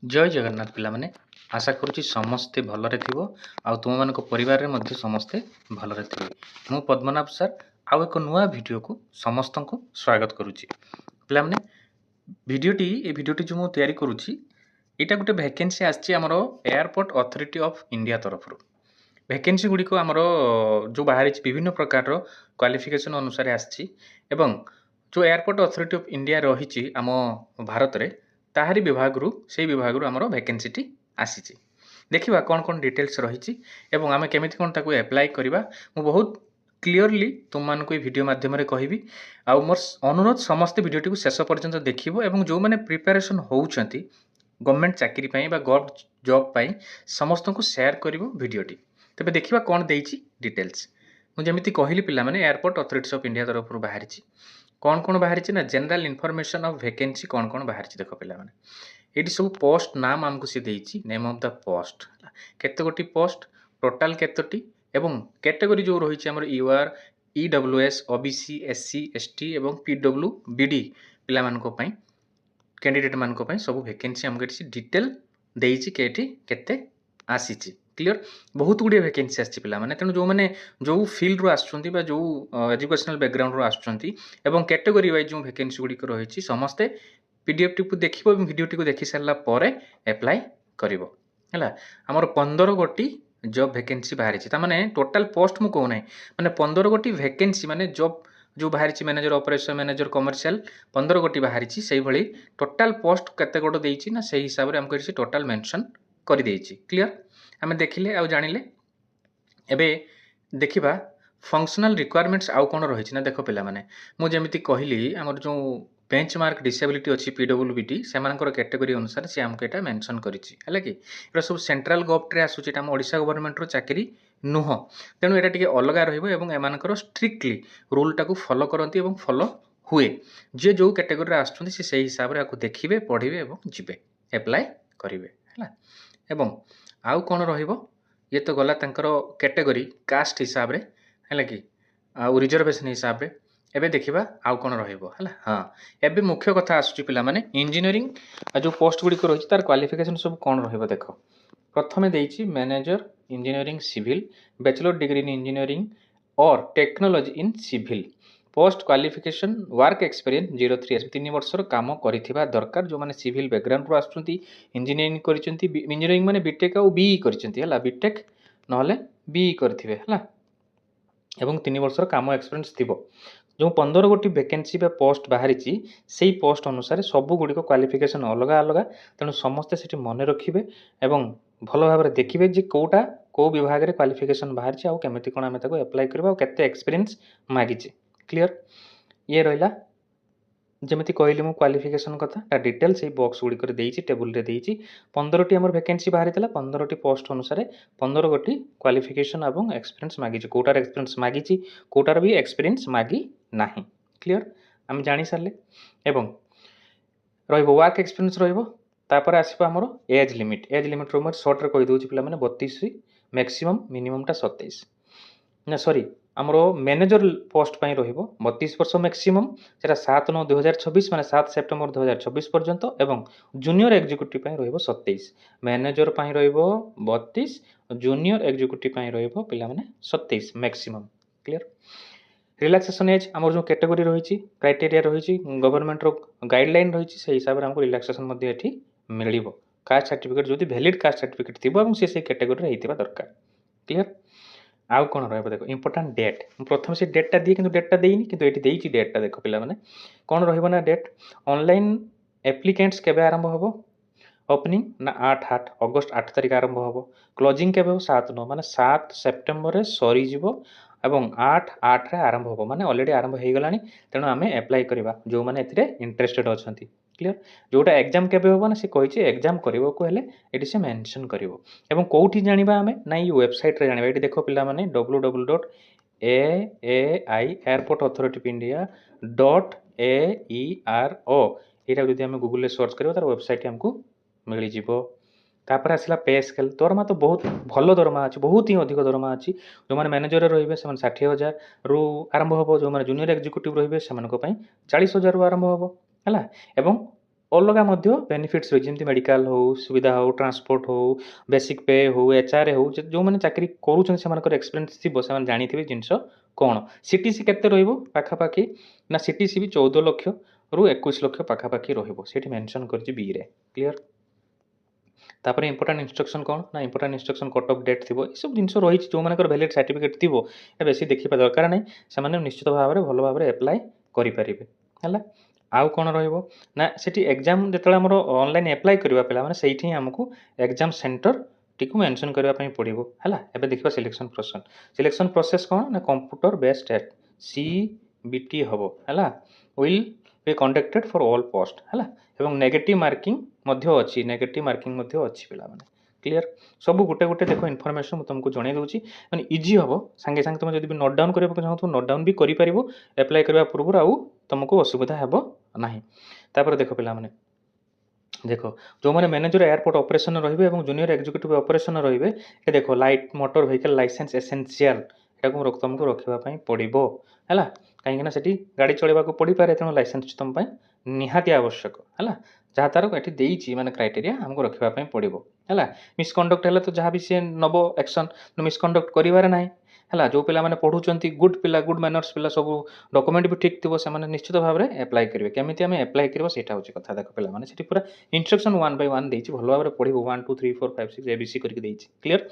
ଜୟ ଜଗନ୍ନାଥ ପିଲାମାନେ। ଆଶା କରୁଛି ସମସ୍ତେ ଭଲରେ ଥିବ ଆଉ ତୁମମାନଙ୍କ ପରିବାରରେ ମଧ୍ୟ ସମସ୍ତେ ଭଲରେ ଥିବେ। ମୁଁ ପଦ୍ମନାଭ ସାର୍ ଆଉ ଏକ ନୂଆ ଭିଡ଼ିଓକୁ ସମସ୍ତଙ୍କୁ ସ୍ୱାଗତ କରୁଛି। ପିଲାମାନେ ଏ ଭିଡ଼ିଓଟି ଯେଉଁ ମୁଁ ତିଆରି କରୁଛି ଏଇଟା ଗୋଟେ ଭ୍ୟାକେନ୍ସି ଆସିଛି ଆମର ଏୟାରପୋର୍ଟ ଅଥରିଟି ଅଫ୍ ଇଣ୍ଡିଆ ତରଫରୁ। ଭ୍ୟାକେନ୍ସି ଗୁଡ଼ିକ ଆମର ଯେଉଁ ବାହାରିଛି ବିଭିନ୍ନ ପ୍ରକାରର କ୍ୱାଲିଫିକେସନ୍ ଅନୁସାରେ ଆସିଛି ଏବଂ ଯେଉଁ ଏୟାରପୋର୍ଟ ଅଥରିଟି ଅଫ୍ ଇଣ୍ଡିଆ ରହିଛି ଆମ ଭାରତରେ ତାହାରି ବିଭାଗରୁ ସେଇ ବିଭାଗରୁ ଆମର ଭ୍ୟାକେନ୍ସିଟି ଆସିଛି। ଦେଖିବା କ'ଣ କ'ଣ ଡିଟେଲ୍ସ ରହିଛି ଏବଂ ଆମେ କେମିତି କ'ଣ ତାକୁ ଆପ୍ଲାଏ କରିବା ମୁଁ ବହୁତ କ୍ଲିଅରଲି ତୁମମାନଙ୍କୁ এই ଭିଡ଼ିଓ ମାଧ୍ୟମରେ କହିବି। ଆଉ ମୋର ଅନୁରୋଧ ସମସ୍ତେ ଭିଡ଼ିଓଟିକୁ ଶେଷ ପର୍ଯ୍ୟନ୍ତ ଦେଖିବ ଏବଂ ଯେଉଁମାନେ ପ୍ରିପାରେସନ୍ ହେଉଛନ୍ତି ଗଭର୍ଣ୍ଣମେଣ୍ଟ ଚାକିରି ପାଇଁ ବା ଗଭ୍ ଜବ୍ ପାଇଁ ସମସ୍ତଙ୍କୁ ସେୟାର କରିବ ଭିଡ଼ିଓଟି। ତେବେ ଦେଖିବା କ'ଣ ଦେଇଛି ଡିଟେଲ୍ସ। ମୁଁ ଯେମିତି କହିଲି ପିଲାମାନେ ଏୟାରପୋର୍ଟ ଅଥରିଟିଜ୍ ଅଫ୍ ଇଣ୍ଡିଆ ତରଫରୁ ବାହାରିଛି। କ'ଣ ବାହାରିଛି ନା ଜେନେରାଲ ଇନଫର୍ମେସନ୍ ଅଫ୍ ଭ୍ୟାକେନ୍ସି କ'ଣ ବାହାରିଛି ଦେଖ ପିଲାମାନେ। ଏଇଠି ସବୁ ପୋଷ୍ଟ ନାମ ଆମକୁ ସେ ଦେଇଛି, ନେମ୍ ଅଫ୍ ଦ ପୋଷ୍ଟ, କେତେ ଗୋଟି ପୋଷ୍ଟ, ଟୋଟାଲ କେତୋଟି ଏବଂ କ୍ୟାଟେଗୋରୀ ଯେଉଁ ରହିଛି ଆମର UR, EWS, OBC, SC, ST ଏବଂ PWBD ପିଲାମାନଙ୍କ ପାଇଁ କ୍ୟାଣ୍ଡିଡେଟ୍ ମାନଙ୍କ ପାଇଁ ସବୁ ଭ୍ୟାକେନ୍ସି ଆମକୁ ଏଠି ଡିଟେଲ ଦେଇଛି କି ଏଠି କେତେ ଆସିଛି। କ୍ଲିଅର, ବହୁତ ଗୁଡ଼ିଏ ଭ୍ୟାକେନ୍ସି ଆସିଛି ପିଲାମାନେ। ତେଣୁ ଯେଉଁମାନେ ଯେଉଁ ଫିଲ୍ଡରୁ ଆସୁଛନ୍ତି ବା ଯେଉଁ ଏଜୁକେସନାଲ ବ୍ୟାକଗ୍ରାଉଣ୍ଡରୁ ଆସୁଛନ୍ତି ଏବଂ କ୍ୟାଟେଗୋରୀ ୱାଇଜ୍ ଯେଉଁ ଭ୍ୟାକେନ୍ସି ଗୁଡ଼ିକ ରହିଛି ସମସ୍ତେ PDFଟିକୁ ଦେଖିବ ଏବଂ ଭିଡ଼ିଓଟିକୁ ଦେଖି ସାରିଲା ପରେ ଆପ୍ଲାଏ କରିବ ହେଲା। ଆମର 15 ଗୋଟି ଜବ୍ ଭ୍ୟାକେନ୍ସି ବାହାରିଛି। ତାମାନେ ଟୋଟାଲ ପୋଷ୍ଟ ମୁଁ କହୁନାହିଁ, ମାନେ 15 ଗୋଟି ଭ୍ୟାକେନ୍ସି ମାନେ ଜବ୍ ଯେଉଁ ବାହାରିଛି ମ୍ୟାନେଜର ଅପରେସନ୍, ମ୍ୟାନେଜର କମର୍ସିଆଲ 15 ଗୋଟି ବାହାରିଛି। ସେଇଭଳି ଟୋଟାଲ ପୋଷ୍ଟ କେତେ ଗୋଟ ଦେଇଛି ନା ସେଇ ହିସାବରେ ଆମକୁ ଏଠି ଟୋଟାଲ ମେନସନ୍ କରିଦେଇଛି। କ୍ଲିଅର, ଆମେ ଦେଖିଲେ ଆଉ ଜାଣିଲେ। ଏବେ ଦେଖିବା ଫଙ୍କସନାଲ ରିକ୍ୱାରମେଣ୍ଟସ୍ ଆଉ କ'ଣ ରହିଛି ନା ଦେଖ ପିଲାମାନେ, ମୁଁ ଯେମିତି କହିଲି ଆମର ଯେଉଁ ବେଞ୍ଚମାର୍କ ଡିସେବିଲିଟି ଅଛି PWBD ସେମାନଙ୍କର କ୍ୟାଟେଗୋରୀ ଅନୁସାରେ ସେ ଆମକୁ ଏଇଟା ମେନସନ୍ କରିଛି ହେଲା କି। ଏଇଟା ସବୁ ସେଣ୍ଟ୍ରାଲ ଗଭର୍ଣ୍ଣମେଣ୍ଟରେ ଆସୁଛି, ଏଇଟା ଆମ ଓଡ଼ିଶା ଗଭର୍ଣ୍ଣମେଣ୍ଟର ଚାକିରି ନୁହଁ। ତେଣୁ ଏଇଟା ଟିକେ ଅଲଗା ରହିବ ଏବଂ ଏମାନଙ୍କର ଷ୍ଟ୍ରିକ୍ଟଲି ରୁଲଟାକୁ ଫଲୋ କରନ୍ତି ଏବଂ ଫଲୋ ହୁଏ। ଯିଏ ଯେଉଁ କ୍ୟାଟେଗୋରୀରେ ଆସୁଛନ୍ତି ସେ ସେଇ ହିସାବରେ ଆକୁ ଦେଖିବେ, ପଢ଼ିବେ ଏବଂ ଯିବେ ଆପ୍ଲାଏ କରିବେ ହେଲା। ଏବଂ ଆଉ କ'ଣ ରହିବ, ଇଏ ତ ଗଲା ତାଙ୍କର କ୍ୟାଟେଗୋରୀ କାଷ୍ଟ ହିସାବରେ ହେଲା କି ଆଉ ରିଜର୍ଭେସନ୍ ହିସାବରେ। ଏବେ ଦେଖିବା ଆଉ କ'ଣ ରହିବ ହେଲା। ହଁ, ଏବେ ମୁଖ୍ୟ କଥା ଆସୁଛି ପିଲାମାନେ, ଇଞ୍ଜିନିୟରିଂ ଯେଉଁ ପୋଷ୍ଟ ଗୁଡ଼ିକ ରହିଛି ତାର କ୍ୱାଲିଫିକେସନ୍ ସବୁ କ'ଣ ରହିବ ଦେଖ। ପ୍ରଥମେ ଦେଇଛି manager engineering civil, bachelor degree in engineering or technology in civil. Post qualification work experience 0-3 years, 3 ବର୍ଷର କାମ କରିଥିବା ଦରକାର। ଯେଉଁମାନେ ସିଭିଲ୍ ବ୍ୟାକଗ୍ରାଉଣ୍ଡରୁ ଆସୁଛନ୍ତି, ଇଞ୍ଜିନିୟରିଂ କରିଛନ୍ତି, ଇଞ୍ଜିନିୟରିଂ ମାନେ ବିଟେକ୍ ଆଉ BE କରିଛନ୍ତି ହେଲା, ବିଟେକ୍ ନହେଲେ BE କରିଥିବେ ହେଲା ଏବଂ 3 ବର୍ଷର କାମ ଏକ୍ସପିରିଏନ୍ସ ଥିବ। ଯେଉଁ 15 ଗୋଟି ଭ୍ୟାକେନ୍ସି ବା ପୋଷ୍ଟ ବାହାରିଛି ସେଇ ପୋଷ୍ଟ ଅନୁସାରେ ସବୁଗୁଡ଼ିକ କ୍ୱାଲିଫିକେସନ୍ ଅଲଗା ଅଲଗା। ତେଣୁ ସମସ୍ତେ ସେଠି ମନେ ରଖିବେ ଏବଂ ଭଲ ଭାବରେ ଦେଖିବେ ଯେ କେଉଁଟା କେଉଁ ବିଭାଗରେ କ୍ୱାଲିଫିକେସନ୍ ବାହାରିଛି ଆଉ କେମିତି କ'ଣ ଆମେ ତାକୁ ଆପ୍ଲାଏ କରିବା ଆଉ କେତେ ଏକ୍ସପିରିଏନ୍ସ ମାଗିଛି। କ୍ଲିଅର, ଇଏ ରହିଲା ଯେମିତି କହିଲି ମୁଁ କ୍ୱାଲିଫିକେସନ୍ କଥା, ତା ଡିଟେଲ୍ ସେଇ ବକ୍ସ ଗୁଡ଼ିକରେ ଦେଇଛି, ଟେବୁଲରେ ଦେଇଛି। 15ଟି ଆମର ଭ୍ୟାକେନ୍ସି ବାହାରିଥିଲା, 15ଟି ପୋଷ୍ଟ ଅନୁସାରେ 15 ଗୋଟି କ୍ୱାଲିଫିକେସନ୍ ଏବଂ ଏକ୍ସପିରିଏନ୍ସ ମାଗିଛି। କେଉଁଟାର ଏକ୍ସପିରିଏନ୍ସ ମାଗିଛି, କେଉଁଟାର ବି ଏକ୍ସପିରିଏନ୍ସ ମାଗି ନାହିଁ। କ୍ଲିଅର, ଆମେ ଜାଣିସାରିଲେ। ଏବଂ ରହିବ ୱାର୍କ ଏକ୍ସପିରିଏନ୍ସ ରହିବ। ତାପରେ ଆସିବ ଆମର ଏଜ୍ ଲିମିଟ୍। ଏଜ୍ ଲିମିଟ୍ ରହିବ ସର୍ଟରେ କହିଦେଉଛି ପିଲାମାନେ 32, ମ୍ୟାକ୍ସିମମ୍ ମିନିମମ୍ଟା 27 ନା ସରି ଆମର ମ୍ୟାନେଜର ପୋଷ୍ଟ ପାଇଁ ରହିବ 32 ବର୍ଷ ମ୍ୟାକ୍ସିମମ୍, ସେଟା 7/9/2026 ମାନେ 7 ସେପ୍ଟେମ୍ବର 2026 ପର୍ଯ୍ୟନ୍ତ। ଏବଂ ଜୁନିୟର ଏକ୍ଜିକ୍ୟୁଟିଭ୍ ପାଇଁ ରହିବ 27। ମ୍ୟାନେଜର ପାଇଁ ରହିବ 32, ଜୁନିୟର ଏକ୍ଜିକ୍ୟୁଟିଭ୍ ପାଇଁ ରହିବ ପିଲାମାନେ 27 ମ୍ୟାକ୍ସିମମ୍। କ୍ଲିଅର, ରିଲାକ୍ସେସନ୍ ଏଜ୍ ଆମର ଯେଉଁ କ୍ୟାଟେଗୋରୀ ରହିଛି, କ୍ରାଇଟେରିଆ ରହିଛି, ଗଭର୍ଣ୍ଣମେଣ୍ଟର ଗାଇଡ଼ଲାଇନ୍ ରହିଛି, ସେଇ ହିସାବରେ ଆମକୁ ରିଲାକ୍ସେସନ୍ ମଧ୍ୟ ଏଠି ମିଳିବ। କାଷ୍ଟ ସାର୍ଟିଫିକେଟ୍ ଯଦି ଭ୍ୟାଲିଡ୍ କାଷ୍ଟ ସାର୍ଟିଫିକେଟ୍ ଥିବ ଏବଂ ସେ ସେଇ କ୍ୟାଟେଗୋରୀରେ ହେଇଥିବା ଦରକାର। କ୍ଲିଅର, ଆଉ କ'ଣ ରହିବ ଦେଖ, ଇମ୍ପୋର୍ଟାଣ୍ଟ ଡେଟ୍। ମୁଁ ପ୍ରଥମେ ସେ ଡେଟ୍ଟା ଦିଏ କିନ୍ତୁ ଡେଟ୍ଟା ଦେଇନି, କିନ୍ତୁ ଏଠି ଦେଇଛି ଡେଟ୍ଟା ଦେଖ ପିଲାମାନେ। କ'ଣ ରହିବ ନା ଡେଟ୍, ଅନଲାଇନ୍ ଆପ୍ଲିକାଣ୍ଟସ୍ କେବେ ଆରମ୍ଭ ହେବ, ଓପନିଂ ନା 8 ଅଗଷ୍ଟ 8 ତାରିଖ ଆରମ୍ଭ ହେବ। କ୍ଲୋଜିଂ କେବେ ହେବ 7/9 ମାନେ 7 ସେପ୍ଟେମ୍ବରରେ ସରିଯିବ ଏବଂ 8/8ରେ ଆରମ୍ଭ ହେବ, ମାନେ ଅଲରେଡ଼ି ଆରମ୍ଭ ହେଇଗଲାଣି। ତେଣୁ ଆମେ ଆପ୍ଲାଏ କରିବା ଯେଉଁମାନେ ଏଥିରେ ଇଣ୍ଟରେଷ୍ଟେଡ୍ ଅଛନ୍ତି। କ୍ଲିଅର, ଯେଉଁଟା ଏକ୍ଜାମ୍ କେବେ ହେବ ନା ସେ କହିଛି ଏକ୍ଜାମ୍ କରିବାକୁ ହେଲେ ଏଠି ସେ ମେନସନ୍ କରିବ। ଏବଂ କେଉଁଠି ଜାଣିବା ଆମେ ନା ଏଇ ୱେବସାଇଟ୍ରେ ଜାଣିବା। ଏଠି ଦେଖ ପିଲାମାନେ www.AAI ଏୟାରପୋର୍ଟ ଅଥରିଟି ଅଫ୍ ଇଣ୍ଡିଆ.AERO ଏଇଟାକୁ ଯଦି ଆମେ ଗୁଗୁଲରେ ସର୍ଚ୍ଚ କରିବା ତାର ୱେବସାଇଟ୍ ଆମକୁ ମିଳିଯିବ। ତାପରେ ଆସିଲା ପେ ସ୍କେଲ୍। ଦରମା ତ ବହୁତ ଭଲ ଦରମା ଅଛି, ବହୁତ ହିଁ ଅଧିକ ଦରମା ଅଛି। ଯେଉଁମାନେ ମ୍ୟାନେଜରରେ ରହିବେ ସେମାନେ 60,000ରୁ ଆରମ୍ଭ ହେବ, ଯେଉଁମାନେ ଜୁନିୟର ଏକ୍ଜିକ୍ୟୁଟିଭ୍ ରହିବେ ସେମାନଙ୍କ ପାଇଁ 40,000ରୁ ଆରମ୍ଭ ହେବ ହେଲା। ଏବଂ अलगा बेनिफिट्स रही जमी मेडिकल हो सुविधा हो ट्रांसपोर्ट हो बेसिक पे हो एचआर हो जो मैंने चाकरी कर एक्सपीरियंस थी से जानी जिनस कौन सीटीसी केते रहिबो पाखापाखी ना सीटीसी भी 14 लक्ष रु 21 लक्ष पाखापाखी रहिबो सेठी मेंशन करछि बी रे क्लियर तापर इंपोर्टेंट इंस्ट्रक्शन कौन ना important instruction cut off date थी सब जिन रही जो मानकर वैलिड सर्टिफिकेट थी बेसी देखा दरकार नहीं से निश्चित भाव में भल भाव एप्लाय करेंगे है आउ कौन रहा सेठी एग्जाम जो आम ऑनलाइन एप्लाय करवा पे से आमको एग्जाम सेंटर टी मेंशन करने पड़ो है एवं देखा सिलेक्शन प्रोसेस कौन ना कंप्यूटर बेस्ड एट CBT हम है will be conducted for all post है एवं नेगेटिव मार्किंग अच्छी नेगेटिव मार्किंग अच्छी पिला माने क्लियर सब गोटे गोटे देख इनफॉरमेशन मुझे तुमको जन दूसरी मैंने इजी हम सांगे सांगे तुम जब नोट डाउन करने चाहूँ नोट डाउन भी करें एप्लाय करने पूर्व आउ तुमको असुविधा हे ना तापर देख पिला माने देख जो मैंने मैनेजर एयरपोर्ट ऑपरेशन रही जूनियर एग्जीक्यूटिव ऑपरेशन रही देख light motor vehicle licence essential यहाँ तुमको रखापी पड़ो है कहीं से गाड़ी चलवा पड़ पाए तेणु लाइसेंस तुम निहाती आवश्यक है जहाँ तार ये माने क्राइटेरिया हमको रखापी पड़ो है मिसकंडक्ट है तो जहाँ भी सी नब एक्शन मिसकंडक्ट करार ना है जो पिला माने पढ़ुचंती गुड पिला गुड मैनर्स पिला सब डॉक्यूमेंट भी ठीक थी से निश्चित भाव में एप्लाय करेंगे केमी आम एप्लाय करवा सेटा हूँ कथा देख पे पूरा इंस्ट्रक्शन 1 by 1 देती भल भाव में पढ़ो 1 2 3 4 5 6 ABC करके क्लीयर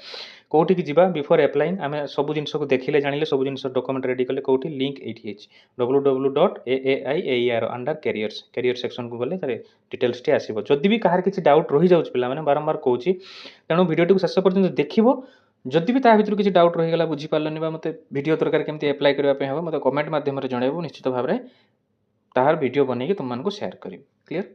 कौटी की जीवा बिफोर एप्लाइंग आम सब जिन को देखिले जानिले सब जिन डॉक्यूमेंट रेडी कले कौटी लिंक ये www.aaier under carriers career section को गले डिटेल्स टी आसो जदि भी कहार किसी डाउट रही जाऊँ पे बारंबार कहूँ तेणु भिडियो शेष पर्यटन देखो जदि भी भितर किसी डाउट रहीगला बुझीपारे मत भिडियो दरकार केमती एप्लाय करने हम मत कमेंट मध्यम जनइबू निश्चित भाव में तार वीडियो बनई तुमको शेयर करी क्लीयर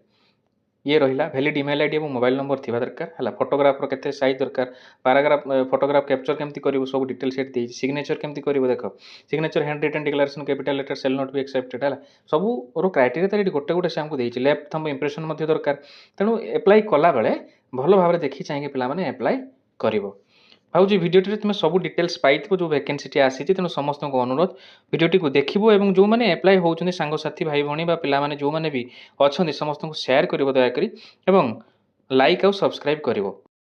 ये रहा वैलिड ईमेल आईडी और मोबाइल नंबर थी दरकार है फोटोग्राफर केते साइज दरकार पैराग्राफ फोटोग्राफ कैप्चर केमती करूँ सब डिटेल सेट दी सिग्नेचर केमती करूँ देख signature handwritten declaration capital letter shall not be accepted है सब क्राइटेरिया तार गोटे गोटे से आमको देती लेफ्ट थंब इंप्रेशन दरकार तेणु एप्लाय कला बेले भल भाव में देखी चाहिए पे एप्लाय कर भाव भिडियोटी तुम सब डिटेल्स पाई जो वैकेंसी आसी तेणु समस्त को अनुरोध भिडियोटी को देखो और जो मैंने एप्लाय होती सांगसाथी भाई भाई पे जो मैंने भी अच्छा समस्त को शेयर कर दयाकोरी और लाइक आउ सब्सक्राइब कर।